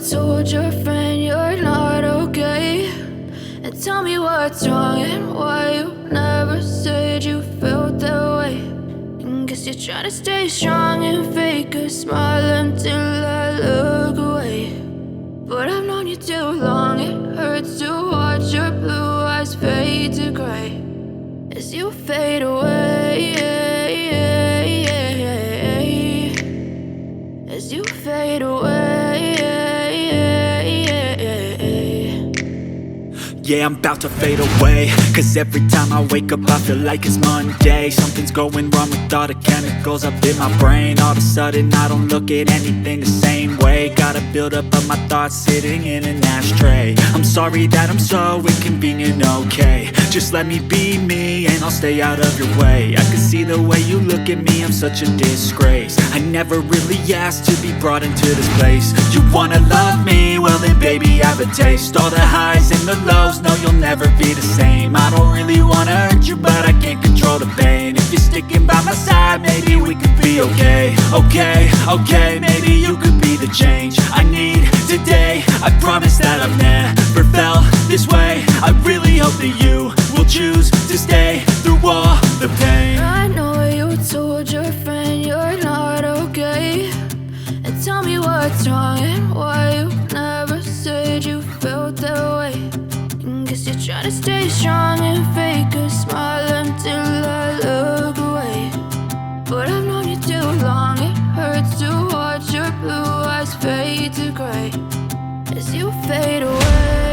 told your friend you're not okay, and tell me what's wrong and why you never said you felt that way. And guess you're trying to stay strong and fake a smile until I look away. But I've known you too long, it hurts to watch your blue eyes fade to gray as you fade away, as you fade away. Yeah, I'm about to fade away, cause every time I wake up I feel like it's Monday. Something's going wrong with all the chemicals up in my brain. All of a sudden I don't look at anything the same way. Gotta build up of my thoughts sitting in an ashtray. I'm sorry that I'm so inconvenient, okay. Just let me be me and I'll stay out of your way. I can see the way you look at me, I'm such a disgrace. I never really asked to be brought into this place. You wanna love me? Well then baby have a taste. All the highs and the lows, no you'll never be the same. I don't really wanna hurt you but I can't control the pain. If you're sticking by my side maybe we could be okay. Okay, maybe you could be the change I need today. I promise that I've never felt this way. I really hope that you will choose to stay through all the pain. I know you told your friend you're not okay, and tell me what's wrong and why you never said you felt that way. And guess you're trying to stay strong and fake a smile until I look away. But I've known you too long, it hurts to watch your blue eyes fade to gray as you fade away.